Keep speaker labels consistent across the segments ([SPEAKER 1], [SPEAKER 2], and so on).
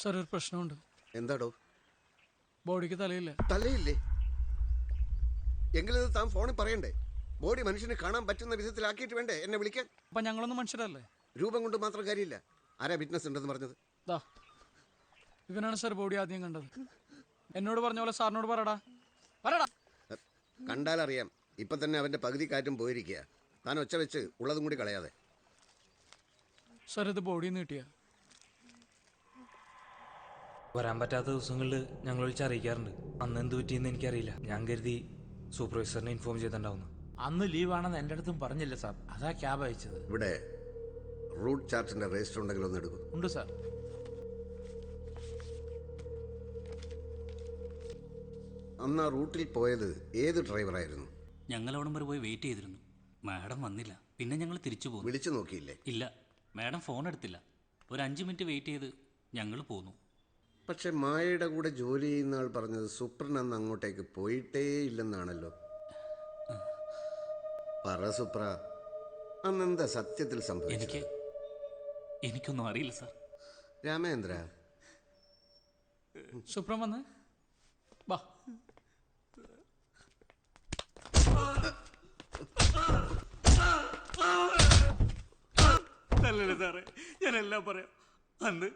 [SPEAKER 1] Sir ഒരു പ്രശ്നമുണ്ട്.
[SPEAKER 2] എന്താടോ?
[SPEAKER 1] ബോഡിക്ക് തലയില്ല.
[SPEAKER 2] തലയില്ലേ? എങ്കിലത് താൻ ഫോണിൽ പറയണ്ടേ? ബോഡി മനുഷ്യന് കാണാൻ പറ്റുന്ന വിധത്തിലാക്കിയിട്ട് വേണ്ടേ എന്നെ വിളിക്കാൻ?
[SPEAKER 1] അപ്പൊ ഞങ്ങളൊന്നും മനുഷ്യരല്ലേ?
[SPEAKER 2] രൂപം കൊണ്ട് മാത്രം കാര്യമില്ല. ആരാ വിറ്റ്നസ് ഉണ്ടെന്ന് പറഞ്ഞത്?
[SPEAKER 1] ദാ ഇവനാണ് സാർ ബോഡി ആദ്യം കണ്ടത്. എന്നോട് പറഞ്ഞ പോലെ സാറിനോട് പറടാ.
[SPEAKER 2] കണ്ടാലറിയാം. ഇപ്പൊ തന്നെ അവന്റെ പകുതി കാറ്റും പോയിരിക്കുക. താൻ ഒച്ച വെച്ച് ഉള്ളതും കൂടി കളയാതെ.
[SPEAKER 1] സാർ ഇത് ബോഡിയിൽ നിന്ന് കിട്ടിയ.
[SPEAKER 3] വരാൻ പറ്റാത്ത ദിവസങ്ങളിൽ ഞങ്ങൾ വിളിച്ച് അറിയിക്കാറുണ്ട്. അന്ന് എന്ത് പറ്റിയെന്ന് എനിക്കറിയില്ല. ഞാൻ കരുതി സൂപ്പർവൈസറിനെ ഇൻഫോം ചെയ്തിട്ടുണ്ടാവുന്നു.
[SPEAKER 4] അന്ന് ലീവാണെന്ന് എൻ്റെ അടുത്തും പറഞ്ഞില്ല സാർ. അതാ ക്യാബ് അയച്ചത്.
[SPEAKER 2] ഇവിടെ റൂട്ട് ചാർട്ടിന്റെ രജിസ്റ്റർ ഉണ്ടെങ്കിൽ ഒന്ന് എടുക്കും.
[SPEAKER 4] ഉണ്ട് സാർ.
[SPEAKER 2] അന്ന് ആ റൂട്ടിൽ പോയത് ഏത് ഡ്രൈവറായിരുന്നു?
[SPEAKER 5] ഞങ്ങൾ അവിടം വരെ പോയി വെയിറ്റ് ചെയ്തിരുന്നു. മാഡം വന്നില്ല. പിന്നെ ഞങ്ങൾ തിരിച്ചു പോന്നു.
[SPEAKER 2] വിളിച്ചു നോക്കിയില്ലേ?
[SPEAKER 5] ഇല്ല, മാഡം ഫോൺ എടുത്തില്ല. ഒരു 5 മിനിറ്റ് വെയിറ്റ് ചെയ്ത് ഞങ്ങൾ പോന്നു.
[SPEAKER 2] പക്ഷെ മായയുടെ കൂടെ ജോലി ചെയ്യുന്ന ആൾ പറഞ്ഞത് സുപ്രൻ അന്ന് അങ്ങോട്ടേക്ക് പോയിട്ടേ ഇല്ലെന്നാണല്ലോ. പറ സുപ്ര, അന്നെന്താ സത്യത്തിൽ സംഭവിച്ചത്?
[SPEAKER 5] എനിക്കൊന്നും അറിയില്ല സാർ.
[SPEAKER 2] രാമേന്ദ്ര,
[SPEAKER 1] സുപ്രം വന്ന് വാ.
[SPEAKER 5] നല്ലല്ലേ സാറേ, ഞാനെല്ലാം പറയാം. അന്ന്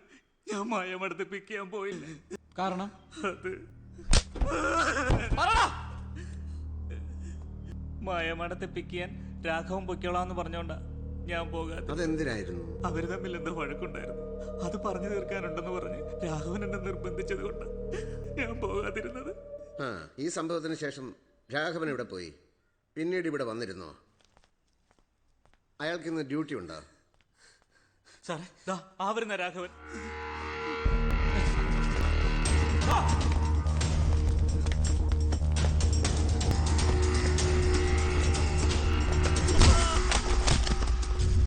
[SPEAKER 5] ഞാൻ മായമടുത്ത് പിക്ക് ചെയ്യാൻ പോയില്ല.
[SPEAKER 1] കാരണം
[SPEAKER 5] അത് മായമടത്ത് പിക്ക് ചെയ്യാൻ രാഘവൻ പൊയ്ക്കോളാന്ന് പറഞ്ഞോണ്ടാ ഞാൻ പോകാതെ.
[SPEAKER 2] അതെന്തിനായിരുന്നു?
[SPEAKER 5] അവര് തമ്മിൽ എന്തോ വഴക്കുണ്ടായിരുന്നു. അത് പറഞ്ഞു തീർക്കാനുണ്ടെന്ന് പറഞ്ഞ് രാഘവൻ എന്നെ നിർബന്ധിച്ചത് കൊണ്ടാ ഞാൻ പോകാതിരുന്നത്.
[SPEAKER 2] ഈ സംഭവത്തിന് ശേഷം രാഘവൻ ഇവിടെ പോയി പിന്നീട് ഇവിടെ വന്നിരുന്നോ? അയാൾക്ക് ഇന്ന് ഡ്യൂട്ടി ഉണ്ടോ?
[SPEAKER 5] സാറേ, ദാ ആ വരുന്ന രാഘവൻ.